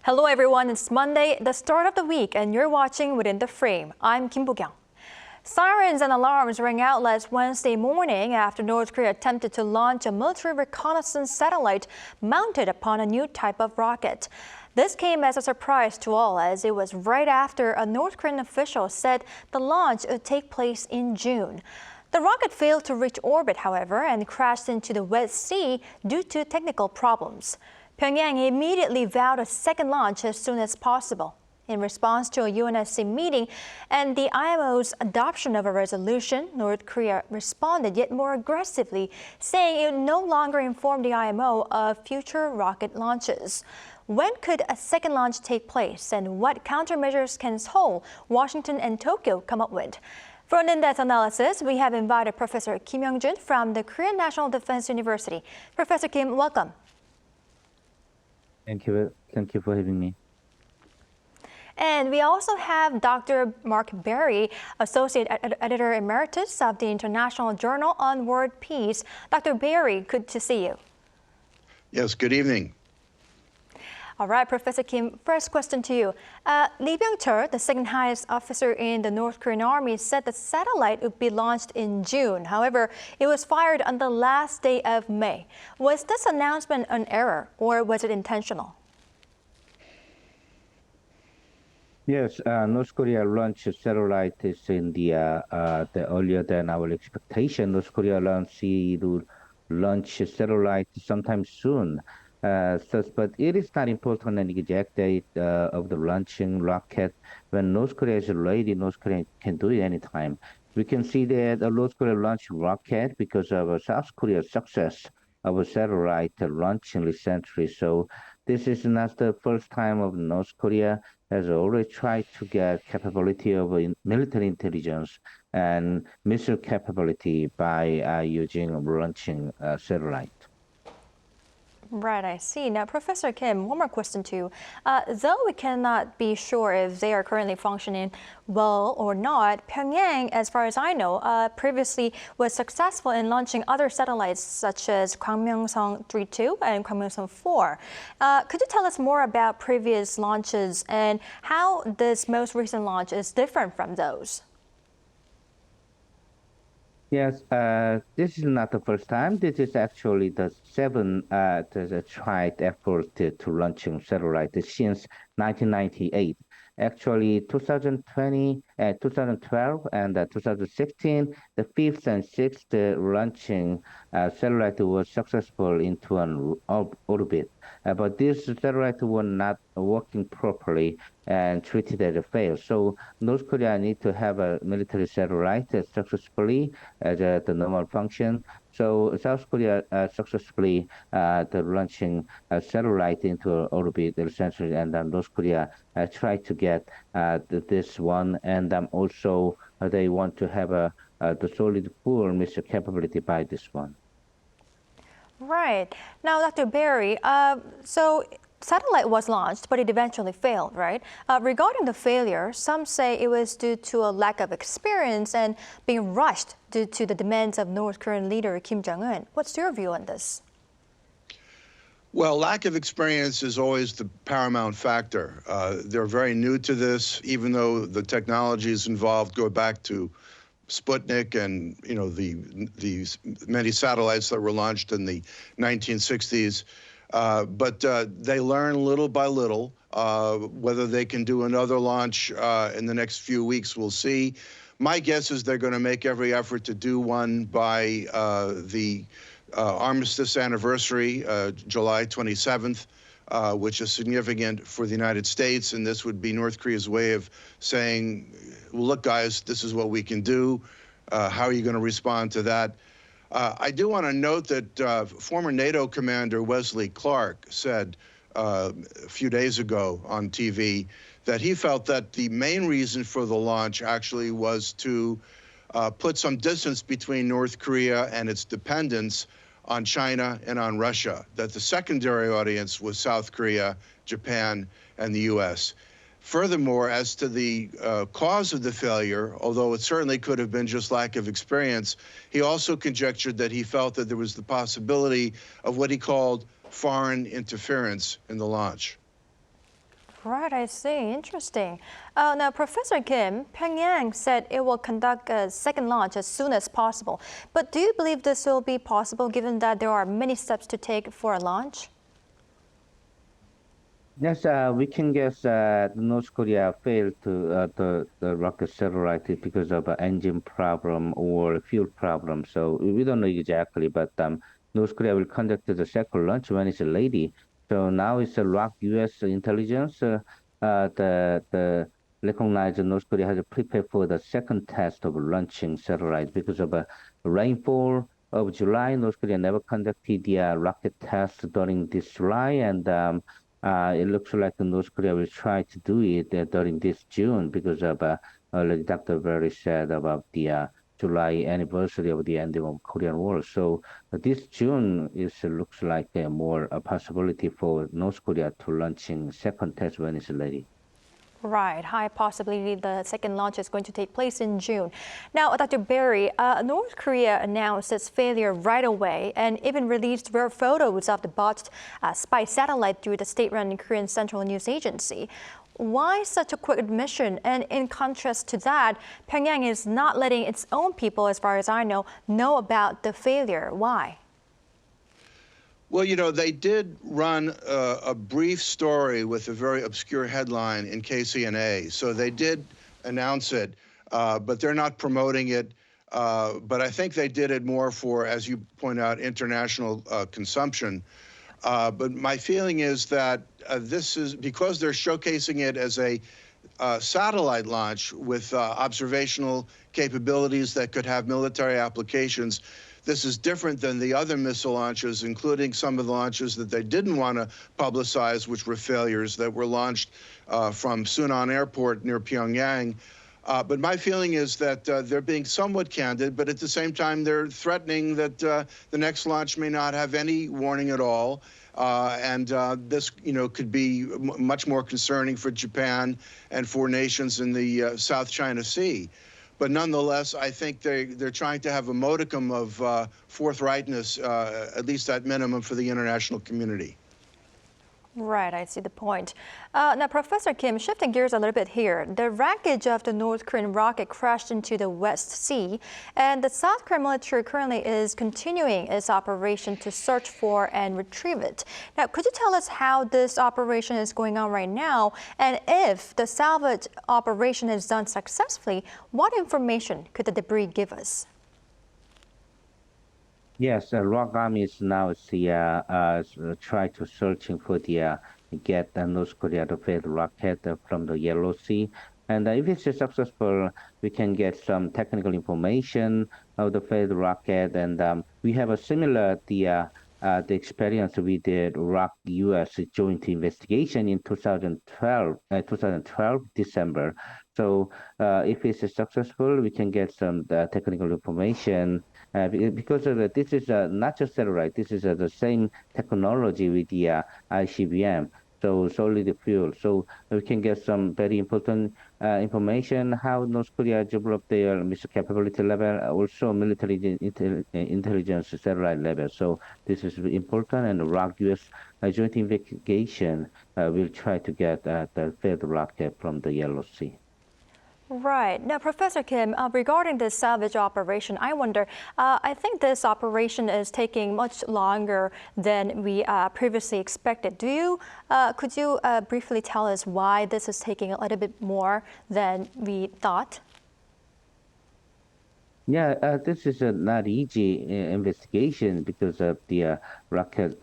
Hello everyone, it's Monday, the start of the week, and you're watching Within the Frame. I'm Kim Young-jun. Sirens and alarms rang out last Wednesday morning after North Korea attempted to launch a military reconnaissance satellite mounted upon a new type of rocket. This came as a surprise to all, as it was right after a North Korean official said the launch would take place in June. The rocket failed to reach orbit, however, and crashed into the Red Sea due to technical problems. Pyongyang immediately vowed a second launch as soon as possible. In response to a UNSC meeting and the IMO's adoption of a resolution, North Korea responded yet more aggressively, saying it would no longer inform the IMO of future rocket launches. When could a second launch take place, and what countermeasures can Seoul, Washington, and Tokyo come up with? For an in-depth analysis, we have invited Professor Kim Young-jun from the Korean National Defense University. Professor Kim, welcome. Thank you for having me. And we also have Dr. Mark Berry, Associate Editor Emeritus of the International Journal on World Peace. Dr. Berry, good to see you. Yes, good evening. All right, Professor Kim, first question to you. Lee Byung-chul, the second highest officer in the North Korean Army, said the satellite would be launched in June. However, it was fired on the last day of May. Was this announcement an error, or was it intentional? Yes, North Korea launched satellites in the earlier than our expectation. North Korea will launch satellite sometime soon. But it is not important an exact date of the launching rocket. When North Korea is ready, North Korea can do it anytime. We can see that North Korea launched rocket because of South Korea's success of a satellite launching recently. So this is not the first time of North Korea has already tried to get capability of military intelligence and missile capability by using launching satellite. Right, I see. Now, Professor Kim, one more question to you. Though we cannot be sure if they are currently functioning well or not, Pyongyang, as far as I know, previously was successful in launching other satellites such as Gwanmyeong 3-2 and Gwanmyeong 4. Could you tell us more about previous launches and how this most recent launch is different from those? Yes, this is not the first time. This is actually the seventh tried effort to launching satellite since 1998. Actually, 2020, 2012, and 2016, the fifth and sixth launching satellite was successful into an orbit. But this satellite was not working properly and treated as a fail. So North Korea need to have a military satellite successfully as the normal function. So South Korea successfully launching a satellite into orbit essentially, and then North Korea tried to get this one, and also they want to have the solid full missile capability by this one. Right. Now, Dr. Berry, so satellite was launched, but it eventually failed, right? Regarding the failure, some say it was due to a lack of experience and being rushed due to the demands of North Korean leader Kim Jongun. What's your view on this? Well, lack of experience is always the paramount factor. They're very new to this, even though the technologies involved go back to Sputnik and the many satellites that were launched in the 1960s. But they learn little by little. Whether they can do another launch in the next few weeks, we'll see. My guess is they're going to make every effort to do one by the armistice anniversary, July 27th, which is significant for the United States. And this would be North Korea's way of saying, well, look, guys, this is what we can do. How are you going to respond to that? I do want to note that former NATO commander Wesley Clark said a few days ago on TV that he felt that the main reason for the launch actually was to put some distance between North Korea and its dependence on China and on Russia, that the secondary audience was South Korea, Japan, and the U.S. Furthermore, as to the cause of the failure, although it certainly could have been just lack of experience, he also conjectured that he felt that there was the possibility of what he called foreign interference in the launch. Right, I see. Interesting. Now, Professor Kim, Pyongyang said it will conduct a second launch as soon as possible. But do you believe this will be possible given that there are many steps to take for a launch? Yes, we can guess North Korea failed to the rocket satellite because of an engine problem or fuel problem. So we don't know exactly, but North Korea will conduct the second launch when it's ready. So now it's a rock U.S. intelligence. The recognized North Korea has prepared for the second test of launching satellites because of a rainfall of July. North Korea never conducted the rocket test during this July, and it looks like North Korea will try to do it during this June because of like Dr. Berry said about the July anniversary of the ending of Korean War. So this June looks like more a possibility for North Korea to launching second test when it's ready. Right, high possibility the second launch is going to take place in June. Now, Dr. Berry, North Korea announced its failure right away and even released rare photos of the botched spy satellite through the state-run Korean Central News Agency. Why such a quick admission? And in contrast to that, Pyongyang is not letting its own people, as far as I know about the failure. Why? Well, they did run a brief story with a very obscure headline in KCNA. So they did announce it, but they're not promoting it. But I think they did it more for, as you point out, international consumption. But my feeling is that this is because they're showcasing it as a satellite launch with observational capabilities that could have military applications. This is different than the other missile launches, including some of the launches that they didn't want to publicize, which were failures that were launched from Sunan Airport near Pyongyang. But my feeling is that they're being somewhat candid, but at the same time, they're threatening that the next launch may not have any warning at all. And this, could be much more concerning for Japan and for nations in the South China Sea. But nonetheless, I think they're trying to have a modicum of forthrightness, at least at minimum, for the international community. Right, I see the point. Now, Professor Kim, shifting gears a little bit here, the wreckage of the North Korean rocket crashed into the West Sea, and the South Korean military currently is continuing its operation to search for and retrieve it. Now, could you tell us how this operation is going on right now, and if the salvage operation is done successfully, what information could the debris give us? Yes, Rock Army is now try to searching for the get North Korea the failed rocket from the Yellow Sea, and if it's successful, we can get some technical information of the failed rocket, and we have a similar the experience we did Rock U.S. joint investigation in 2012 December. So if it's successful, we can get some technical information. Because this is not just satellite, this is the same technology with the ICBM, so solid fuel. So we can get some very important information how North Korea developed their missile capability level, also military intelligence satellite level. So this is important, and ROC U.S. joint investigation will try to get the failed rocket from the Yellow Sea. Right. Now, Professor Kim, regarding this salvage operation, I wonder, I think this operation is taking much longer than we previously expected. Could you briefly tell us why this is taking a little bit more than we thought? Yeah, this is a not easy investigation because of the rocket.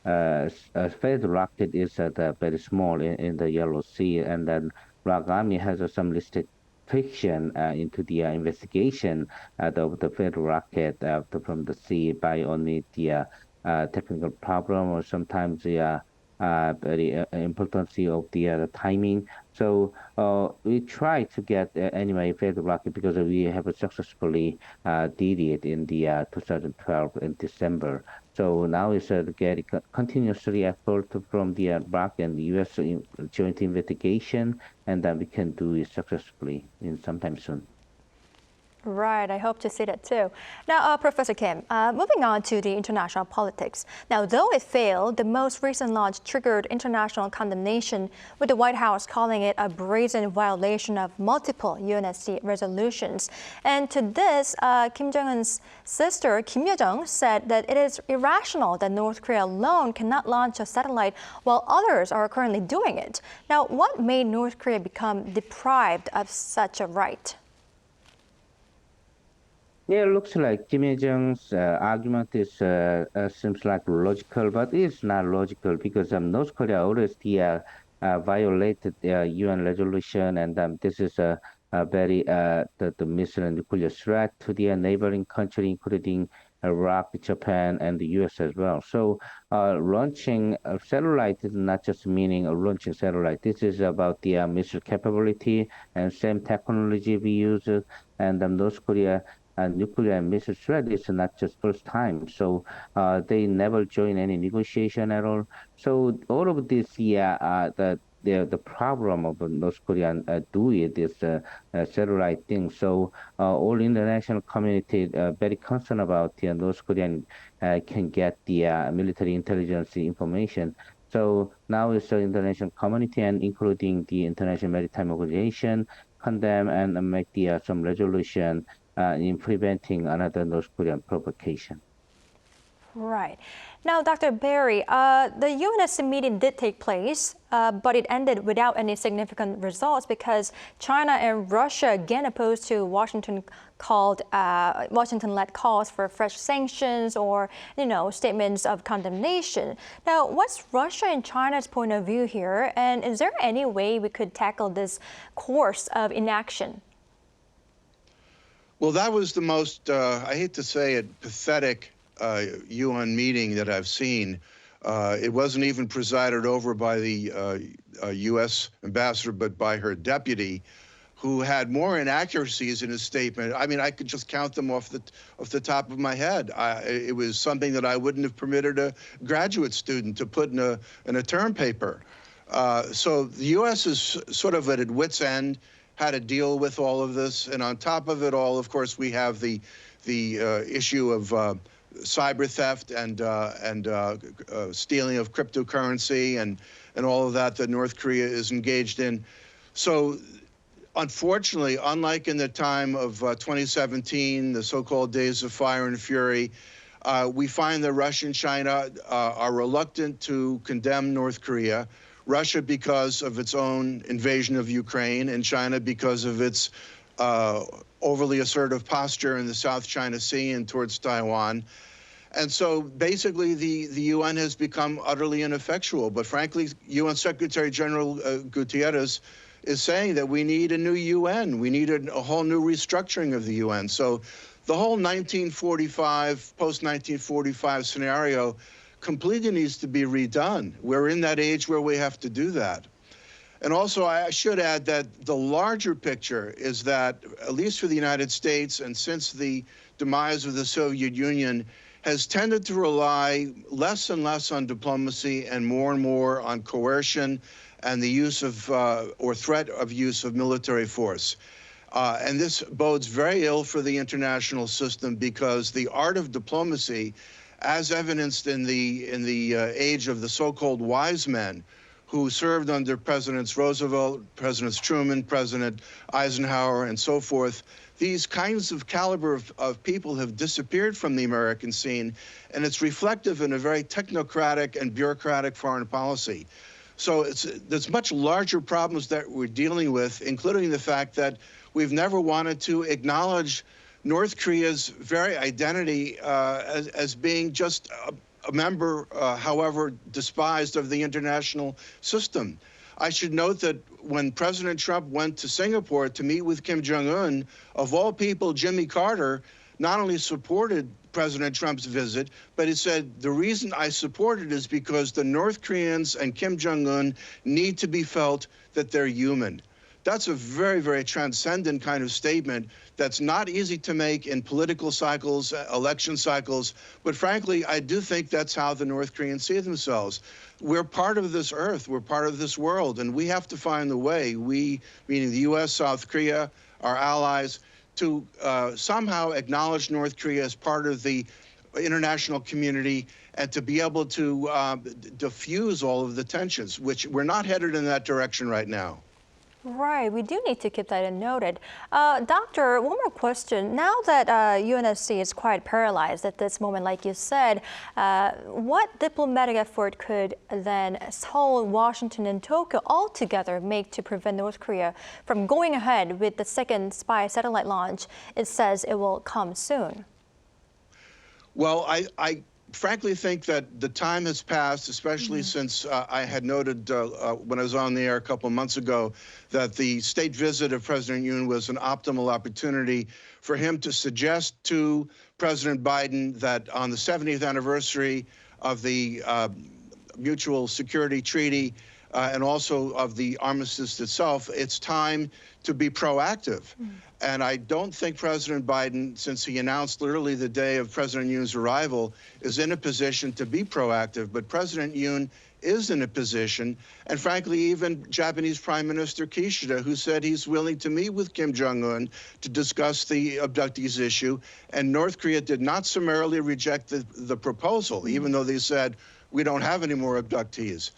Failed rocket is very small in the Yellow Sea, and then Rock Army has some restriction into the investigation of the failed rocket from the sea by only the technical problem or sometimes the very importance of the timing. So we try to get anyway failed rocket because we have successfully did it in the 2012 in December. So now it's getting continuously effort from the ROC and the U.S. joint investigation, and then we can do it successfully in sometime soon. Right, I hope to see that too. Now, Professor Kim, moving on to the international politics. Now, though it failed, the most recent launch triggered international condemnation, with the White House calling it a brazen violation of multiple UNSC resolutions. And to this, Kim Jong-un's sister, Kim Young-jun, said that it is irrational that North Korea alone cannot launch a satellite while others are currently doing it. Now, what made North Korea become deprived of such a right? Yeah, it looks like Kim Young-jun's argument is seems like logical, but it's not logical because North Korea already violated UN resolution, and this is a very the missile and nuclear threat to the neighboring country, including Iraq, Japan, and the U.S. as well. So launching a satellite is not just meaning launching satellite. This is about the missile capability and same technology we use, and North Korea. Nuclear and missile threat is not just first time, so they never join any negotiation at all. So all of this, the problem of North Korea doing this satellite thing. So all international community very concerned about North Korean can get the military intelligence information. So now it's the international community and including the International Maritime Organization condemn and make the some resolution in preventing another North Korean provocation. Right. Now, Dr. Barry, the UNSC meeting did take place, but it ended without any significant results because China and Russia again opposed to Washington-led calls for fresh sanctions or, statements of condemnation. Now, what's Russia and China's point of view here, and is there any way we could tackle this course of inaction? Well, that was the most, I hate to say it, pathetic UN meeting that I've seen. It wasn't even presided over by the U.S. ambassador, but by her deputy, who had more inaccuracies in his statement. I mean, I could just count them off the top of my head. It was something that I wouldn't have permitted a graduate student to put in a term paper. So the U.S. is sort of at its wit's end how to deal with all of this, and on top of it all, of course, we have the issue of cyber theft and stealing of cryptocurrency and all of that North Korea is engaged in. So, unfortunately, unlike in the time of 2017, the so-called days of fire and fury, we find that Russia and China are reluctant to condemn North Korea. Russia because of its own invasion of Ukraine, and China because of its overly assertive posture in the South China Sea and towards Taiwan. And so basically the UN has become utterly ineffectual. But frankly, UN Secretary General Guterres is saying that we need a new UN. We need a whole new restructuring of the UN. So the whole 1945, post-1945 scenario completely needs to be redone. We're in that age where we have to do that. And also, I should add that the larger picture is that, at least for the United States, and since the demise of the Soviet Union, has tended to rely less and less on diplomacy and more on coercion and the use of, or threat of use of military force. And this bodes very ill for the international system because the art of diplomacy, as evidenced in the age of the so-called wise men who served under Presidents Roosevelt, Presidents Truman, President Eisenhower, and so forth, these kinds of caliber of people have disappeared from the American scene, and it's reflective in a very technocratic and bureaucratic foreign policy. So there's much larger problems that we're dealing with, including the fact that we've never wanted to acknowledge North Korea's very identity as being just a member, however despised, of the international system. I should note that when President Trump went to Singapore to meet with Kim Jong-un, of all people, Jimmy Carter not only supported President Trump's visit, but he said, the reason I support it is because the North Koreans and Kim Jong-un need to be felt that they're human. That's a very, very transcendent kind of statement that's not easy to make in political cycles, election cycles. But frankly, I do think that's how the North Koreans see themselves. We're part of this earth. We're part of this world. And we have to find the way, we, meaning the U.S., South Korea, our allies, to somehow acknowledge North Korea as part of the international community and to be able to diffuse all of the tensions, which we're not headed in that direction right now. Right, we do need to keep that in noted. Doctor, one more question. Now that UNSC is quite paralyzed at this moment, like you said, what diplomatic effort could then Seoul, Washington, and Tokyo all together make to prevent North Korea from going ahead with the second spy satellite launch? It says it will come soon. Well, I frankly think that the time has passed, especially since I had noted when I was on the air a couple of months ago that the state visit of President Yoon was an optimal opportunity for him to suggest to President Biden that on the 70th anniversary of the Mutual Security Treaty and also of the armistice itself, it's time to be proactive. And I don't think President Biden, since he announced literally the day of President Yoon's arrival, is in a position to be proactive. But President Yoon is in a position, and frankly, even Japanese Prime Minister Kishida, who said he's willing to meet with Kim Jongun to discuss the abductees issue. And North Korea did not summarily reject the proposal, even though they said, we don't have any more abductees.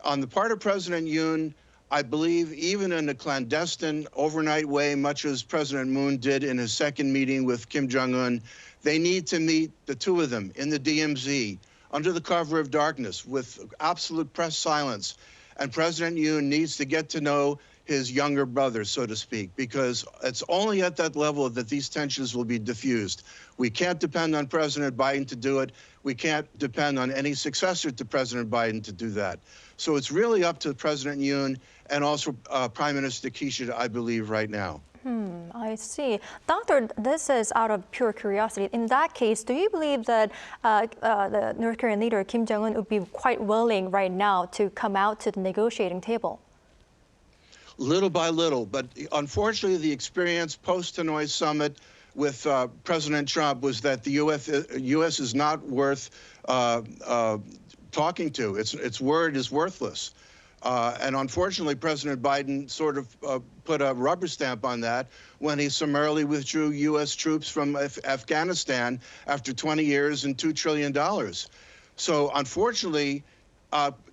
On the part of President Yoon, I believe even in a clandestine, overnight way, much as President Moon did in his second meeting with Kim Jong-un, they need to meet, the two of them, in the DMZ, under the cover of darkness, with absolute press silence. And President Yoon needs to get to know his younger brother, so to speak, because it's only at that level that these tensions will be diffused. We can't depend on President Biden to do it. We can't depend on any successor to President Biden to do that. So it's really up to President Yoon and also Prime Minister Kishida, I believe, right now. I see. Doctor, this is out of pure curiosity. In that case, do you believe that the North Korean leader, Kim Jong-un, would be quite willing right now to come out to the negotiating table? Little by little, but unfortunately the experience post-Hanoi summit with President Trump was that the U.S. is not worth talking to. Its word is worthless. And unfortunately, President Biden sort of put a rubber stamp on that when he summarily withdrew U.S. troops from Afghanistan after 20 years and $2 trillion. So unfortunately,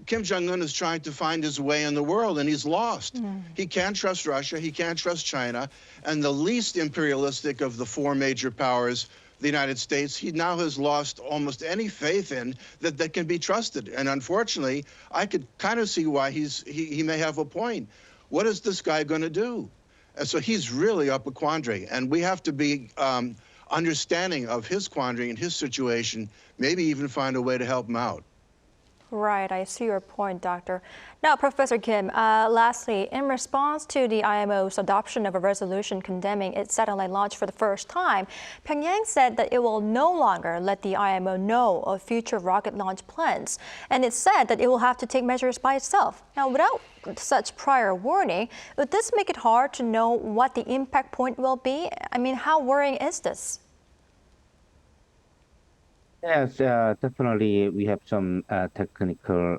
Kim Jong-un is trying to find his way in the world, and he's lost. He can't trust Russia. He can't trust China. And the least imperialistic of the four major powers, the United States, he now has lost almost any faith in that can be trusted. And unfortunately, I could kind of see why he may have a point. What is this guy going to do? And so he's really up a quandary. And we have to be understanding of his quandary and his situation, maybe even find a way to help him out. Right, I see your point, Doctor. Now, Professor Kim, lastly, in response to the IMO's adoption of a resolution condemning its satellite launch for the first time, Pyongyang said that it will no longer let the IMO know of future rocket launch plans. And it said that it will have to take measures by itself. Now, without such prior warning, would this make it hard to know what the impact point will be? I mean, how worrying is this? Yes, definitely we have some technical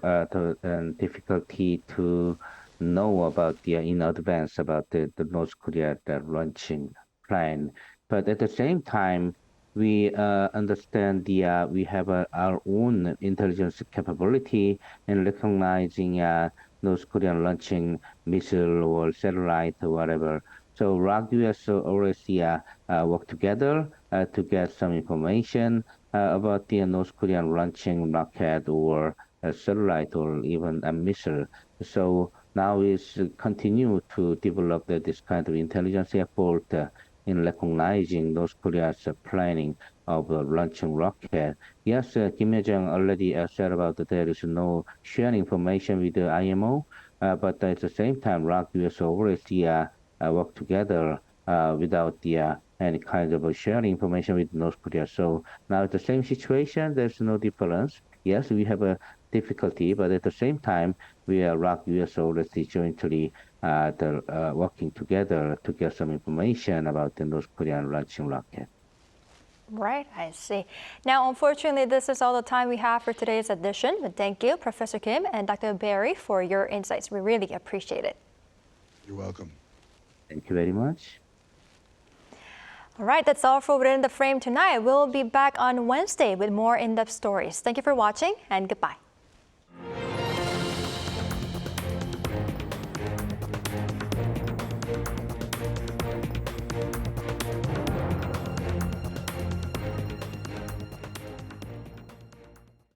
difficulty to know about in advance about the North Korea launching plan. But at the same time, we understand we have our own intelligence capability in recognizing North Korean launching missile or satellite or whatever. So ROC US already work together to get some information about the North Korean launching rocket or a satellite or even a missile. So now is continue to develop this kind of intelligence effort in recognizing North Korea's planning of launching rocket. Yes, Kim Young-jun already said about that there is no sharing information with the IMO, but at the same time, ROC US already work together without any kind of sharing information with North Korea. So now it's the same situation. There's no difference. Yes, we have a difficulty, but at the same time, we are ROC US already jointly working together to get some information about the North Korean launching rocket. Right, I see. Now, unfortunately, this is all the time we have for today's edition. But thank you, Professor Kim and Dr. Barry, for your insights. We really appreciate it. You're welcome. Thank you very much. All right, that's all for Within the Frame tonight. We'll be back on Wednesday with more in-depth stories. Thank you for watching and goodbye.